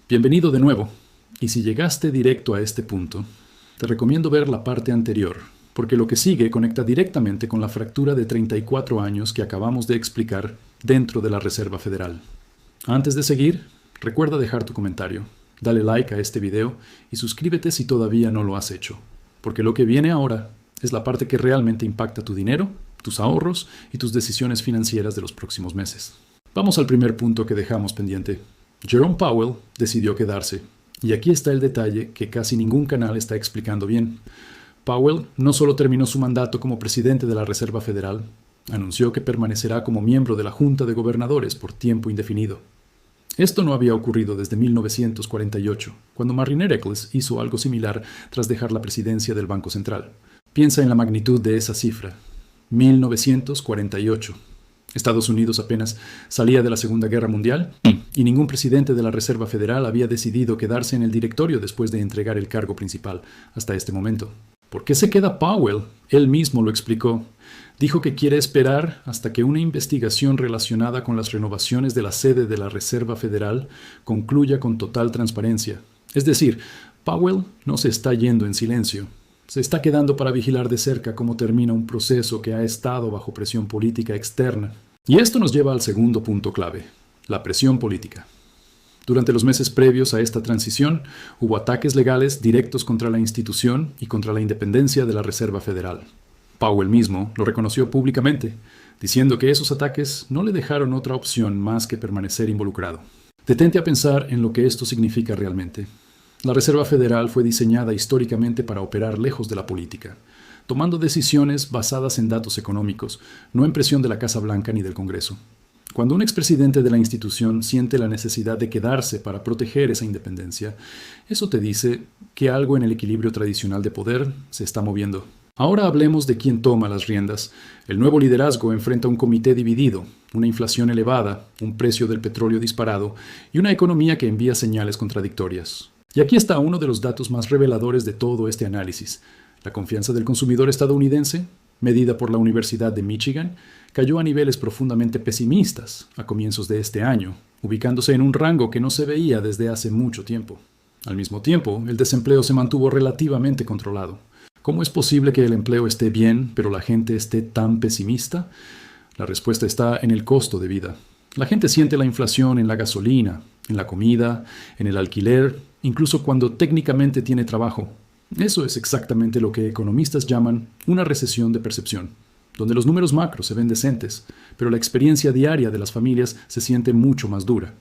Bienvenido de nuevo, y si llegaste directo a este punto, te recomiendo ver la parte anterior, porque lo que sigue conecta directamente con la fractura de 34 años que acabamos de explicar dentro de la Reserva Federal. Antes de seguir, recuerda dejar tu comentario, dale like a este video y suscríbete si todavía no lo has hecho, porque lo que viene ahora es la parte que realmente impacta tu dinero, tus ahorros y tus decisiones financieras de los próximos meses. Vamos al primer punto que dejamos pendiente. Jerome Powell decidió quedarse, y aquí está el detalle que casi ningún canal está explicando bien. Powell no solo terminó su mandato como presidente de la Reserva Federal, anunció que permanecerá como miembro de la Junta de Gobernadores por tiempo indefinido. Esto no había ocurrido desde 1948, cuando Marriner Eccles hizo algo similar tras dejar la presidencia del Banco Central. Piensa en la magnitud de esa cifra. 1948. Estados Unidos apenas salía de la Segunda Guerra Mundial y ningún presidente de la Reserva Federal había decidido quedarse en el directorio después de entregar el cargo principal hasta este momento. ¿Por qué se queda Powell? Él mismo lo explicó. Dijo que quiere esperar hasta que una investigación relacionada con las renovaciones de la sede de la Reserva Federal concluya con total transparencia. Es decir, Powell no se está yendo en silencio. Se está quedando para vigilar de cerca cómo termina un proceso que ha estado bajo presión política externa. Y esto nos lleva al segundo punto clave, la presión política. Durante los meses previos a esta transición, hubo ataques legales directos contra la institución y contra la independencia de la Reserva Federal. Powell mismo lo reconoció públicamente, diciendo que esos ataques no le dejaron otra opción más que permanecer involucrado. Detente a pensar en lo que esto significa realmente. La Reserva Federal fue diseñada históricamente para operar lejos de la política, tomando decisiones basadas en datos económicos, no en presión de la Casa Blanca ni del Congreso. Cuando un expresidente de la institución siente la necesidad de quedarse para proteger esa independencia, eso te dice que algo en el equilibrio tradicional de poder se está moviendo. Ahora hablemos de quién toma las riendas. El nuevo liderazgo enfrenta un comité dividido, una inflación elevada, un precio del petróleo disparado y una economía que envía señales contradictorias. Y aquí está uno de los datos más reveladores de todo este análisis. La confianza del consumidor estadounidense, medida por la Universidad de Michigan, cayó a niveles profundamente pesimistas a comienzos de este año, ubicándose en un rango que no se veía desde hace mucho tiempo. Al mismo tiempo, el desempleo se mantuvo relativamente controlado. ¿Cómo es posible que el empleo esté bien, pero la gente esté tan pesimista? La respuesta está en el costo de vida. La gente siente la inflación en la gasolina, en la comida, en el alquiler, incluso cuando técnicamente tiene trabajo. Eso es exactamente lo que economistas llaman una recesión de percepción, donde los números macros se ven decentes, pero la experiencia diaria de las familias se siente mucho más dura.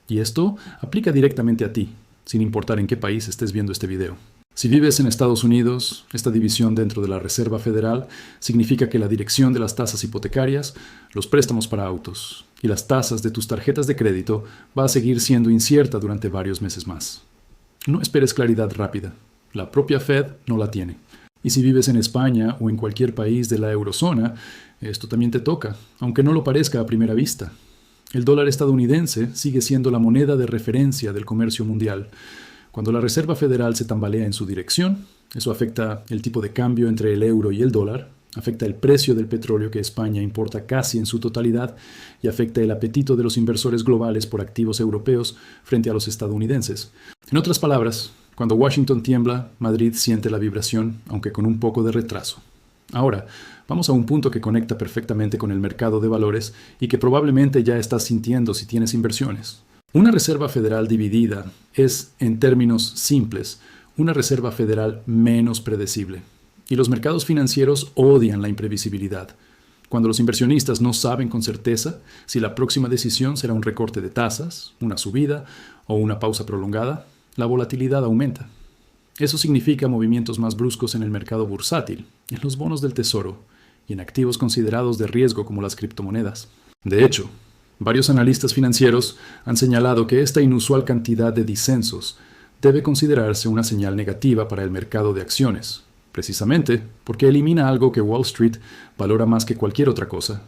Y esto aplica directamente a ti, sin importar en qué país estés viendo este video. Si vives en Estados Unidos, esta división dentro de la Reserva Federal significa que la dirección de las tasas hipotecarias, los préstamos para autos y las tasas de tus tarjetas de crédito va a seguir siendo incierta durante varios meses más. No esperes claridad rápida. La propia Fed no la tiene. Y si vives en España o en cualquier país de la eurozona, esto también te toca, aunque no lo parezca a primera vista. El dólar estadounidense sigue siendo la moneda de referencia del comercio mundial. Cuando la Reserva Federal se tambalea en su dirección, eso afecta el tipo de cambio entre el euro y el dólar, afecta el precio del petróleo que España importa casi en su totalidad y afecta el apetito de los inversores globales por activos europeos frente a los estadounidenses. En otras palabras, cuando Washington tiembla, Madrid siente la vibración, aunque con un poco de retraso. Ahora, vamos a un punto que conecta perfectamente con el mercado de valores y que probablemente ya estás sintiendo si tienes inversiones. Una Reserva Federal dividida es, en términos simples, una Reserva Federal menos predecible. Y los mercados financieros odian la imprevisibilidad. Cuando los inversionistas no saben con certeza si la próxima decisión será un recorte de tasas, una subida o una pausa prolongada, la volatilidad aumenta. Eso significa movimientos más bruscos en el mercado bursátil, en los bonos del tesoro y en activos considerados de riesgo como las criptomonedas. De hecho, varios analistas financieros han señalado que esta inusual cantidad de disensos debe considerarse una señal negativa para el mercado de acciones, precisamente porque elimina algo que Wall Street valora más que cualquier otra cosa: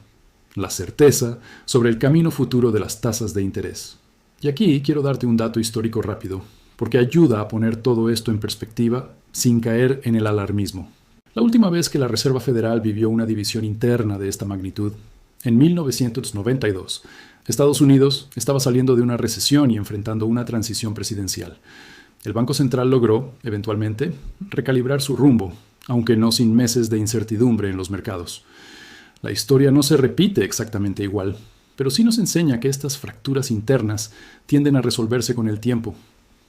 la certeza sobre el camino futuro de las tasas de interés. Y aquí quiero darte un dato histórico rápido, porque ayuda a poner todo esto en perspectiva sin caer en el alarmismo. La última vez que la Reserva Federal vivió una división interna de esta magnitud, en 1992, Estados Unidos estaba saliendo de una recesión y enfrentando una transición presidencial. El Banco Central logró, eventualmente, recalibrar su rumbo, aunque no sin meses de incertidumbre en los mercados. La historia no se repite exactamente igual, pero sí nos enseña que estas fracturas internas tienden a resolverse con el tiempo,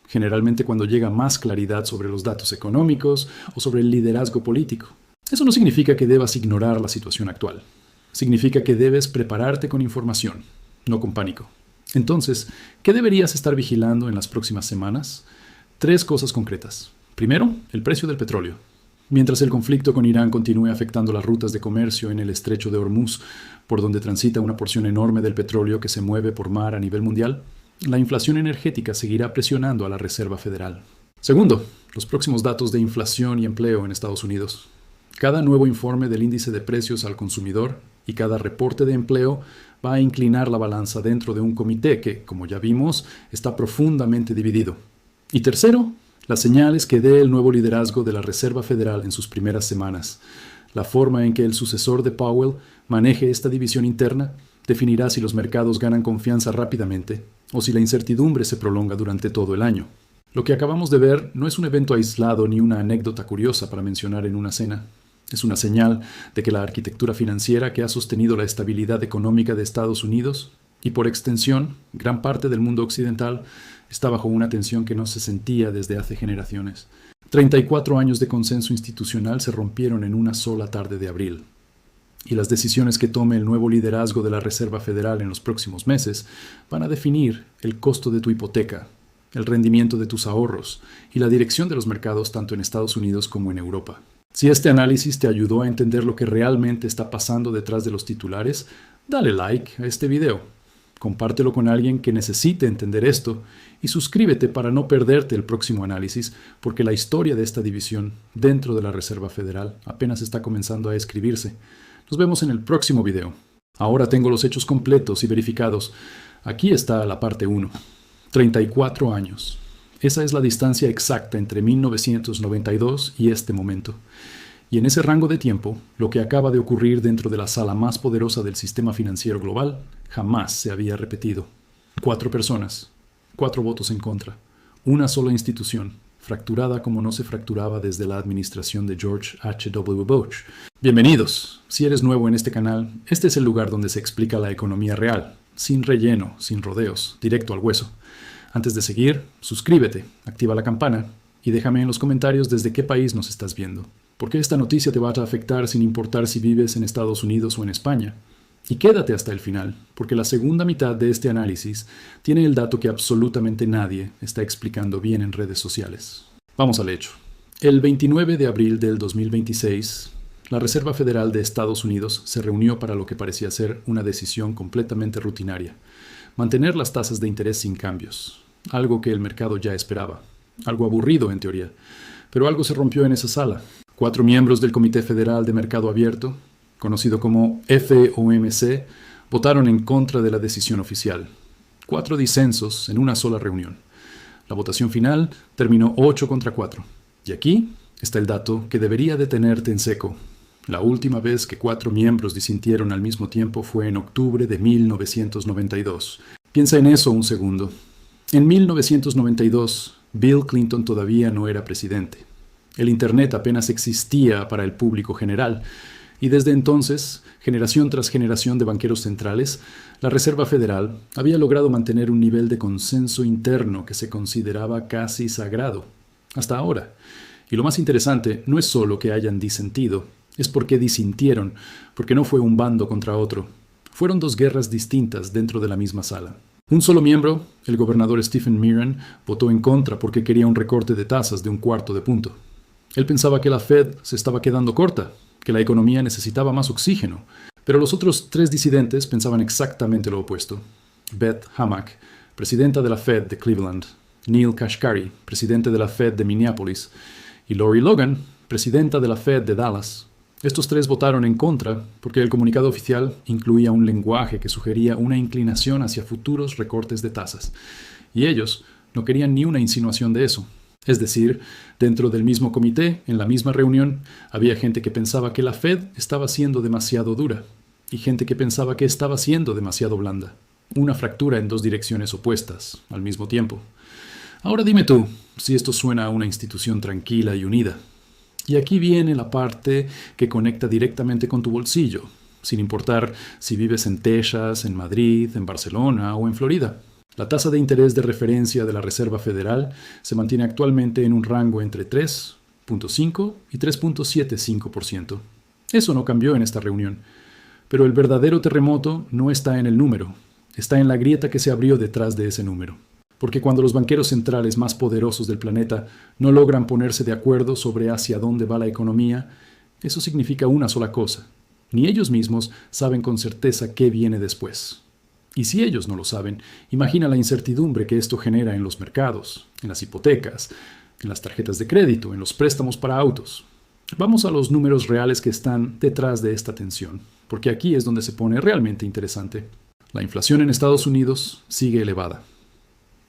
generalmente cuando llega más claridad sobre los datos económicos o sobre el liderazgo político. Eso no significa que debas ignorar la situación actual. Significa que debes prepararte con información, no con pánico. Entonces, ¿qué deberías estar vigilando en las próximas semanas? 3 cosas concretas. Primero, el precio del petróleo. Mientras el conflicto con Irán continúe afectando las rutas de comercio en el estrecho de Hormuz, por donde transita una porción enorme del petróleo que se mueve por mar a nivel mundial, la inflación energética seguirá presionando a la Reserva Federal. Segundo, los próximos datos de inflación y empleo en Estados Unidos. Cada nuevo informe del índice de precios al consumidor y cada reporte de empleo va a inclinar la balanza dentro de un comité que, como ya vimos, está profundamente dividido. Y tercero, las señales que dé el nuevo liderazgo de la Reserva Federal en sus primeras semanas. La forma en que el sucesor de Powell maneje esta división interna definirá si los mercados ganan confianza rápidamente o si la incertidumbre se prolonga durante todo el año. Lo que acabamos de ver no es un evento aislado ni una anécdota curiosa para mencionar en una cena. Es una señal de que la arquitectura financiera que ha sostenido la estabilidad económica de Estados Unidos y, por extensión, gran parte del mundo occidental, está bajo una tensión que no se sentía desde hace generaciones. 34 años de consenso institucional se rompieron en una sola tarde de abril. Y las decisiones que tome el nuevo liderazgo de la Reserva Federal en los próximos meses van a definir el costo de tu hipoteca, el rendimiento de tus ahorros y la dirección de los mercados tanto en Estados Unidos como en Europa. Si este análisis te ayudó a entender lo que realmente está pasando detrás de los titulares, dale like a este video. Compártelo con alguien que necesite entender esto y suscríbete para no perderte el próximo análisis, porque la historia de esta división dentro de la Reserva Federal apenas está comenzando a escribirse. Nos vemos en el próximo video. Ahora tengo los hechos completos y verificados. Aquí está la parte 1. 34 años. Esa es la distancia exacta entre 1992 y este momento. Y en ese rango de tiempo, lo que acaba de ocurrir dentro de la sala más poderosa del sistema financiero global jamás se había repetido. 4 personas, 4 votos en contra, una sola institución, fracturada como no se fracturaba desde la administración de George H.W. Bush. Bienvenidos. Si eres nuevo en este canal, este es el lugar donde se explica la economía real, sin relleno, sin rodeos, directo al hueso. Antes de seguir, suscríbete, activa la campana y déjame en los comentarios desde qué país nos estás viendo. Porque esta noticia te va a afectar sin importar si vives en Estados Unidos o en España. Y quédate hasta el final, porque la segunda mitad de este análisis tiene el dato que absolutamente nadie está explicando bien en redes sociales. Vamos al hecho. El 29 de abril del 2026, la Reserva Federal de Estados Unidos se reunió para lo que parecía ser una decisión completamente rutinaria: mantener las tasas de interés sin cambios, algo que el mercado ya esperaba, algo aburrido en teoría, pero algo se rompió en esa sala. 4 miembros del Comité Federal de Mercado Abierto, conocido como FOMC, votaron en contra de la decisión oficial. 4 disensos en una sola reunión. La votación final terminó 8 contra 4. Y aquí está el dato que debería detenerte en seco. La última vez que 4 miembros disintieron al mismo tiempo fue en octubre de 1992. Piensa en eso un segundo. En 1992, Bill Clinton todavía no era presidente. El Internet apenas existía para el público general, y desde entonces, generación tras generación de banqueros centrales, la Reserva Federal había logrado mantener un nivel de consenso interno que se consideraba casi sagrado, hasta ahora. Y lo más interesante no es solo que hayan disentido, es porque disintieron, porque no fue un bando contra otro. Fueron 2 guerras distintas dentro de la misma sala. Un solo miembro, el gobernador Stephen Miran, votó en contra porque quería un recorte de tasas de 1/4 de punto. Él pensaba que la Fed se estaba quedando corta, que la economía necesitaba más oxígeno. Pero los otros 3 disidentes pensaban exactamente lo opuesto. Beth Hammack, presidenta de la Fed de Cleveland; Neil Kashkari, presidente de la Fed de Minneapolis; y Lori Logan, presidenta de la Fed de Dallas. Estos 3 votaron en contra porque el comunicado oficial incluía un lenguaje que sugería una inclinación hacia futuros recortes de tasas. Y ellos no querían ni una insinuación de eso. Es decir, dentro del mismo comité, en la misma reunión, había gente que pensaba que la Fed estaba siendo demasiado dura y gente que pensaba que estaba siendo demasiado blanda. una fractura en dos direcciones opuestas al mismo tiempo. Ahora dime tú si esto suena a una institución tranquila y unida. Y aquí viene la parte que conecta directamente con tu bolsillo, sin importar si vives en Texas, en Madrid, en Barcelona o en Florida. La tasa de interés de referencia de la Reserva Federal se mantiene actualmente en un rango entre 3.5 y 3.75%. Eso no cambió en esta reunión. Pero el verdadero terremoto no está en el número, está en la grieta que se abrió detrás de ese número. Porque cuando los banqueros centrales más poderosos del planeta no logran ponerse de acuerdo sobre hacia dónde va la economía, eso significa una sola cosa. Ni ellos mismos saben con certeza qué viene después. Y si ellos no lo saben, imagina la incertidumbre que esto genera en los mercados, en las hipotecas, en las tarjetas de crédito, en los préstamos para autos. Vamos a los números reales que están detrás de esta tensión, porque aquí es donde se pone realmente interesante. La inflación en Estados Unidos sigue elevada.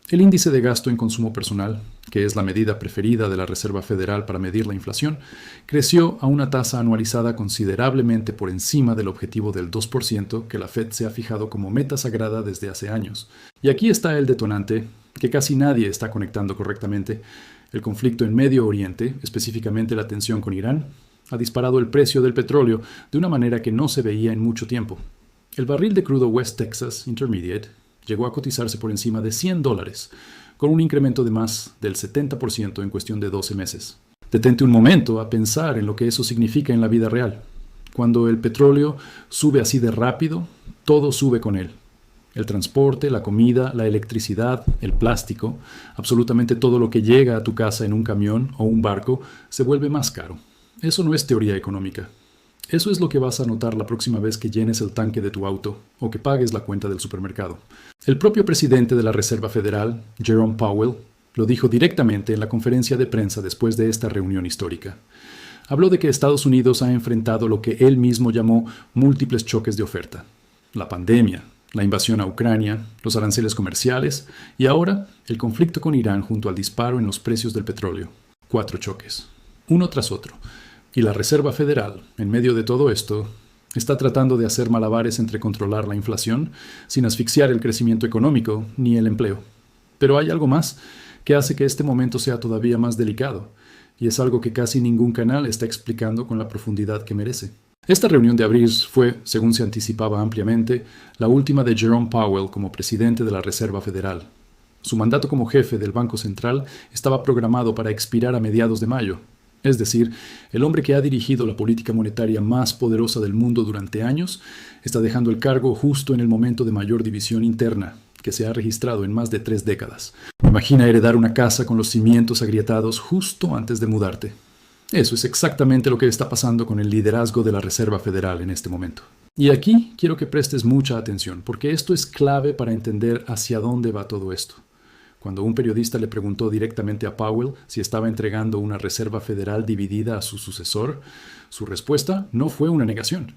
El índice de gasto en consumo personal, que es la medida preferida de la Reserva Federal para medir la inflación, creció a una tasa anualizada considerablemente por encima del objetivo del 2% que la Fed se ha fijado como meta sagrada desde hace años. Y aquí está el detonante que casi nadie está conectando correctamente. El conflicto en Medio Oriente, específicamente la tensión con Irán, ha disparado el precio del petróleo de una manera que no se veía en mucho tiempo. El barril de crudo West Texas Intermediate llegó a cotizarse por encima de $100, con un incremento de más del 70% en cuestión de 12 meses. Detente un momento a pensar en lo que eso significa en la vida real. Cuando el petróleo sube así de rápido, todo sube con él. El transporte, la comida, la electricidad, el plástico, absolutamente todo lo que llega a tu casa en un camión o un barco se vuelve más caro. Eso no es teoría económica. Eso es lo que vas a notar la próxima vez que llenes el tanque de tu auto o que pagues la cuenta del supermercado. El propio presidente de la Reserva Federal, Jerome Powell, lo dijo directamente en la conferencia de prensa después de esta reunión histórica. Habló de que Estados Unidos ha enfrentado lo que él mismo llamó múltiples choques de oferta. La pandemia, la invasión a Ucrania, los aranceles comerciales y ahora el conflicto con Irán junto al disparo en los precios del petróleo. 4 choques, uno tras otro. Y la Reserva Federal, en medio de todo esto, está tratando de hacer malabares entre controlar la inflación sin asfixiar el crecimiento económico ni el empleo. Pero hay algo más que hace que este momento sea todavía más delicado, y es algo que casi ningún canal está explicando con la profundidad que merece. Esta reunión de abril fue, según se anticipaba ampliamente, la última de Jerome Powell como presidente de la Reserva Federal. Su mandato como jefe del Banco Central estaba programado para expirar a mediados de mayo. Es decir, el hombre que ha dirigido la política monetaria más poderosa del mundo durante años está dejando el cargo justo en el momento de mayor división interna que se ha registrado en más de 3 décadas. Imagina heredar una casa con los cimientos agrietados justo antes de mudarte. Eso es exactamente lo que está pasando con el liderazgo de la Reserva Federal en este momento. Y aquí quiero que prestes mucha atención, porque esto es clave para entender hacia dónde va todo esto. Cuando un periodista le preguntó directamente a Powell si estaba entregando una Reserva Federal dividida a su sucesor, su respuesta no fue una negación.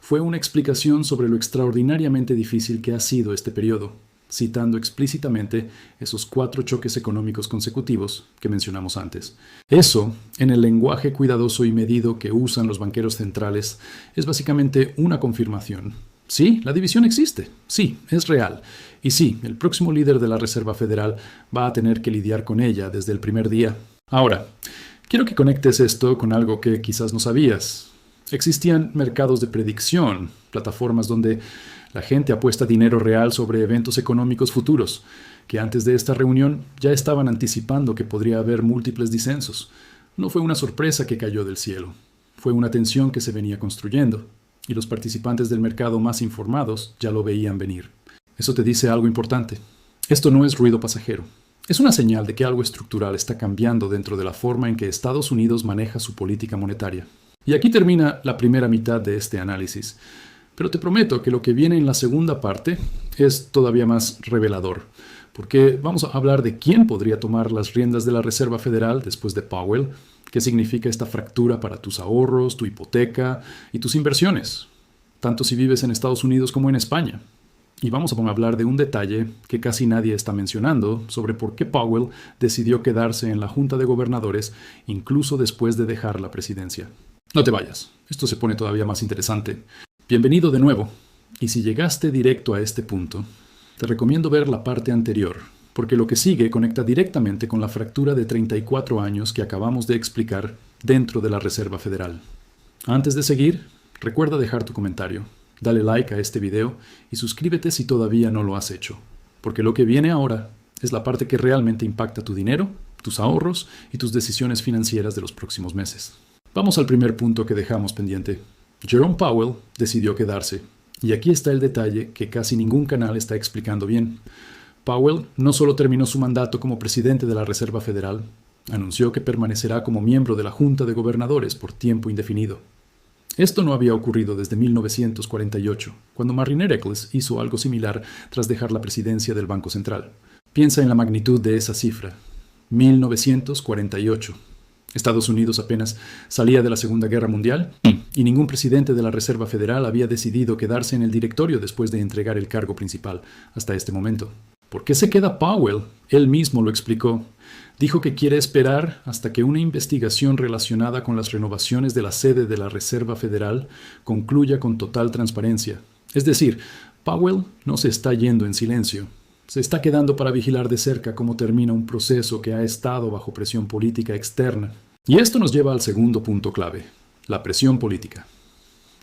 Fue una explicación sobre lo extraordinariamente difícil que ha sido este periodo, citando explícitamente esos 4 choques económicos consecutivos que mencionamos antes. Eso, en el lenguaje cuidadoso y medido que usan los banqueros centrales, es básicamente una confirmación. Sí, la división existe. Sí, es real. Y sí, el próximo líder de la Reserva Federal va a tener que lidiar con ella desde el primer día. Ahora, quiero que conectes esto con algo que quizás no sabías. Existían mercados de predicción, plataformas donde la gente apuesta dinero real sobre eventos económicos futuros, que antes de esta reunión ya estaban anticipando que podría haber múltiples disensos. No fue una sorpresa que cayó del cielo. Fue una tensión que se venía construyendo. Y los participantes del mercado más informados ya lo veían venir. Eso te dice algo importante. Esto no es ruido pasajero. Es una señal de que algo estructural está cambiando dentro de la forma en que Estados Unidos maneja su política monetaria. Y aquí termina la primera mitad de este análisis. Pero te prometo que lo que viene en la segunda parte es todavía más revelador, porque vamos a hablar de quién podría tomar las riendas de la Reserva Federal después de Powell. ¿Qué significa esta fractura para tus ahorros, tu hipoteca y tus inversiones? Tanto si vives en Estados Unidos como en España. Y vamos a hablar de un detalle que casi nadie está mencionando sobre por qué Powell decidió quedarse en la Junta de Gobernadores incluso después de dejar la presidencia. No te vayas, esto se pone todavía más interesante. Bienvenido de nuevo. Y si llegaste directo a este punto, Te recomiendo ver la parte anterior, porque lo que sigue conecta directamente con la fractura de 34 años que acabamos de explicar dentro de la Reserva Federal. Antes de seguir, recuerda dejar tu comentario, dale like a este video y suscríbete si todavía no lo has hecho, porque lo que viene ahora es la parte que realmente impacta tu dinero, tus ahorros y tus decisiones financieras de los próximos meses. Vamos al primer punto que dejamos pendiente. Jerome Powell decidió quedarse. Y aquí está el detalle que casi ningún canal está explicando bien. Powell no solo terminó su mandato como presidente de la Reserva Federal, anunció que permanecerá como miembro de la Junta de Gobernadores por tiempo indefinido. Esto no había ocurrido desde 1948, cuando Mariner Eccles hizo algo similar tras dejar la presidencia del Banco Central. Piensa en la magnitud de esa cifra. 1948. Estados Unidos apenas salía de la Segunda Guerra Mundial y ningún presidente de la Reserva Federal había decidido quedarse en el directorio después de entregar el cargo principal hasta este momento. ¿Por qué se queda Powell? Él mismo lo explicó. Dijo que quiere esperar hasta que una investigación relacionada con las renovaciones de la sede de la Reserva Federal concluya con total transparencia. Es decir, Powell no se está yendo en silencio. Se está quedando para vigilar de cerca cómo termina un proceso que ha estado bajo presión política externa. Y esto nos lleva al segundo punto clave, la presión política.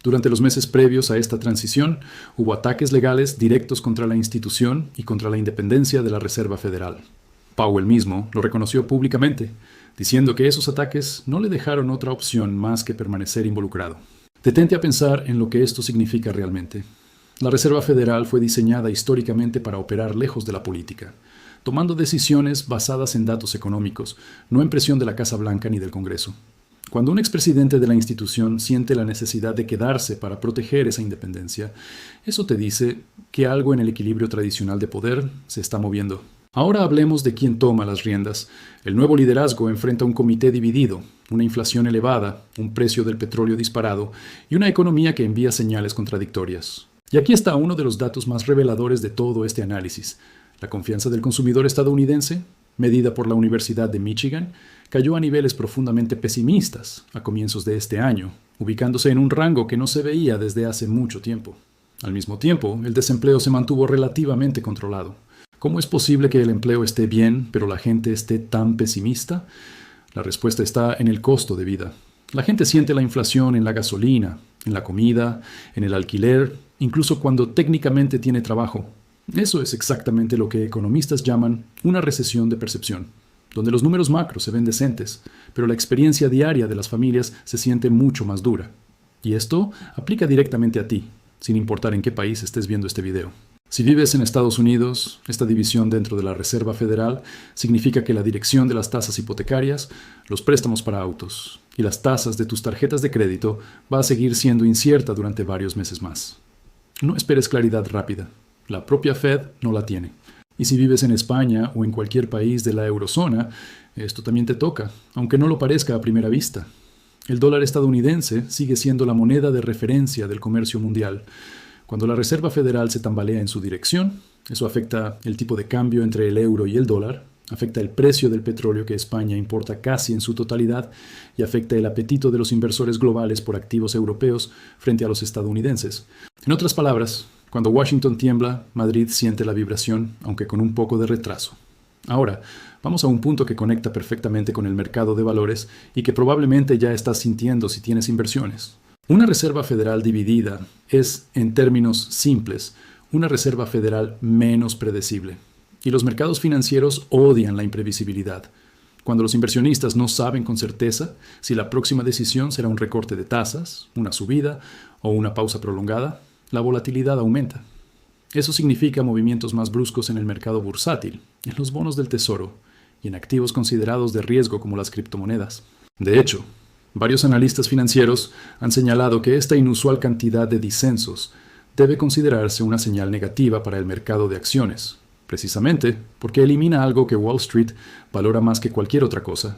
Durante los meses previos a esta transición, hubo ataques legales directos contra la institución y contra la independencia de la Reserva Federal. Powell mismo lo reconoció públicamente, diciendo que esos ataques no le dejaron otra opción más que permanecer involucrado. Detente a pensar en lo que esto significa realmente. La Reserva Federal fue diseñada históricamente para operar lejos de la política, tomando decisiones basadas en datos económicos, no en presión de la Casa Blanca ni del Congreso. Cuando un expresidente de la institución siente la necesidad de quedarse para proteger esa independencia, eso te dice que algo en el equilibrio tradicional de poder se está moviendo. Ahora hablemos de quién toma las riendas. El nuevo liderazgo enfrenta un comité dividido, una inflación elevada, un precio del petróleo disparado y una economía que envía señales contradictorias. Y aquí está uno de los datos más reveladores de todo este análisis. La confianza del consumidor estadounidense, medida por la Universidad de Michigan, cayó a niveles profundamente pesimistas a comienzos de este año, ubicándose en un rango que no se veía desde hace mucho tiempo. Al mismo tiempo, el desempleo se mantuvo relativamente controlado. ¿Cómo es posible que el empleo esté bien, pero la gente esté tan pesimista? La respuesta está en el costo de vida. La gente siente la inflación en la gasolina, en la comida, en el alquiler, incluso cuando técnicamente tiene trabajo. Eso es exactamente lo que economistas llaman una recesión de percepción, donde los números macros se ven decentes, pero la experiencia diaria de las familias se siente mucho más dura. Y esto aplica directamente a ti, sin importar en qué país estés viendo este video. Si vives en Estados Unidos, esta división dentro de la Reserva Federal significa que la dirección de las tasas hipotecarias, los préstamos para autos y las tasas de tus tarjetas de crédito va a seguir siendo incierta durante varios meses más. No esperes claridad rápida. La propia Fed no la tiene. Y si vives en España o en cualquier país de la eurozona, esto también te toca, aunque no lo parezca a primera vista. El dólar estadounidense sigue siendo la moneda de referencia del comercio mundial. Cuando la Reserva Federal se tambalea en su dirección, eso afecta el tipo de cambio entre el euro y el dólar, afecta el precio del petróleo que España importa casi en su totalidad y afecta el apetito de los inversores globales por activos europeos frente a los estadounidenses. En otras palabras, cuando Washington tiembla, Madrid siente la vibración, aunque con un poco de retraso. Ahora, vamos a un punto que conecta perfectamente con el mercado de valores y que probablemente ya estás sintiendo si tienes inversiones. Una Reserva Federal dividida es, en términos simples, una Reserva Federal menos predecible. Y los mercados financieros odian la imprevisibilidad. Cuando los inversionistas no saben con certeza si la próxima decisión será un recorte de tasas, una subida o una pausa prolongada, la volatilidad aumenta. Eso significa movimientos más bruscos en el mercado bursátil, en los bonos del tesoro y en activos considerados de riesgo como las criptomonedas. De hecho, varios analistas financieros han señalado que esta inusual cantidad de disensos debe considerarse una señal negativa para el mercado de acciones, precisamente porque elimina algo que Wall Street valora más que cualquier otra cosa: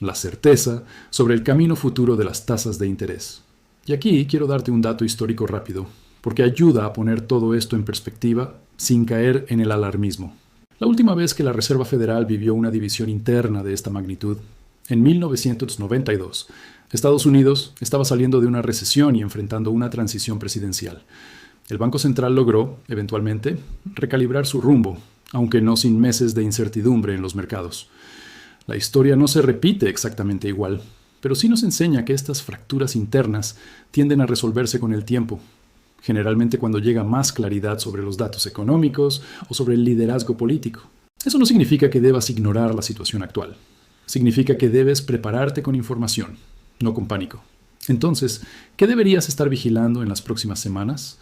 la certeza sobre el camino futuro de las tasas de interés. Y aquí quiero darte un dato histórico rápido, porque ayuda a poner todo esto en perspectiva sin caer en el alarmismo. La última vez que la Reserva Federal vivió una división interna de esta magnitud, en 1992, Estados Unidos estaba saliendo de una recesión y enfrentando una transición presidencial. El Banco Central logró, eventualmente, recalibrar su rumbo, aunque no sin meses de incertidumbre en los mercados. La historia no se repite exactamente igual, pero sí nos enseña que estas fracturas internas tienden a resolverse con el tiempo, generalmente cuando llega más claridad sobre los datos económicos o sobre el liderazgo político. Eso no significa que debas ignorar la situación actual. Significa que debes prepararte con información, no con pánico. Entonces, ¿qué deberías estar vigilando en las próximas semanas?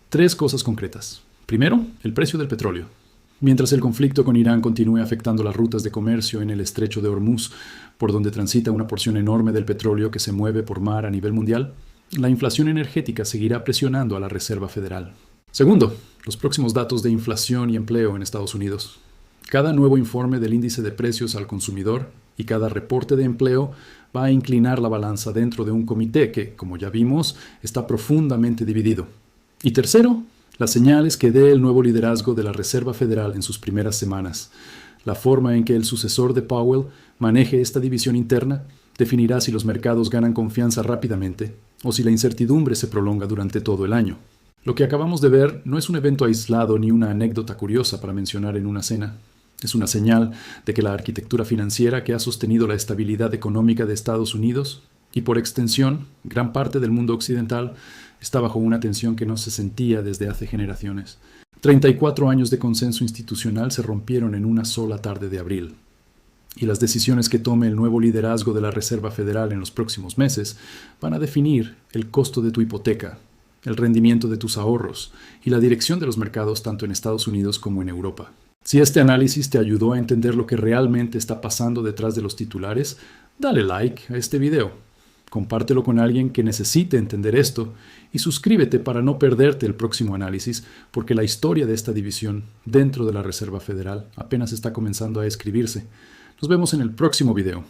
3 cosas concretas. Primero, el precio del petróleo. Mientras el conflicto con Irán continúe afectando las rutas de comercio en el estrecho de Hormuz, por donde transita una porción enorme del petróleo que se mueve por mar a nivel mundial, la inflación energética seguirá presionando a la Reserva Federal. Segundo, los próximos datos de inflación y empleo en Estados Unidos. Cada nuevo informe del índice de precios al consumidor y cada reporte de empleo va a inclinar la balanza dentro de un comité que, como ya vimos, está profundamente dividido. Y tercero, las señales que dé el nuevo liderazgo de la Reserva Federal en sus primeras semanas. La forma en que el sucesor de Powell maneje esta división interna definirá si los mercados ganan confianza rápidamente o si la incertidumbre se prolonga durante todo el año. Lo que acabamos de ver no es un evento aislado ni una anécdota curiosa para mencionar en una cena. Es una señal de que la arquitectura financiera que ha sostenido la estabilidad económica de Estados Unidos y, por extensión, gran parte del mundo occidental, está bajo una tensión que no se sentía desde hace generaciones. 34 años de consenso institucional se rompieron en una sola tarde de abril. Y las decisiones que tome el nuevo liderazgo de la Reserva Federal en los próximos meses van a definir el costo de tu hipoteca, el rendimiento de tus ahorros y la dirección de los mercados tanto en Estados Unidos como en Europa. Si este análisis te ayudó a entender lo que realmente está pasando detrás de los titulares, dale like a este video. Compártelo con alguien que necesite entender esto y suscríbete para no perderte el próximo análisis, porque la historia de esta división dentro de la Reserva Federal apenas está comenzando a escribirse. Nos vemos en el próximo video.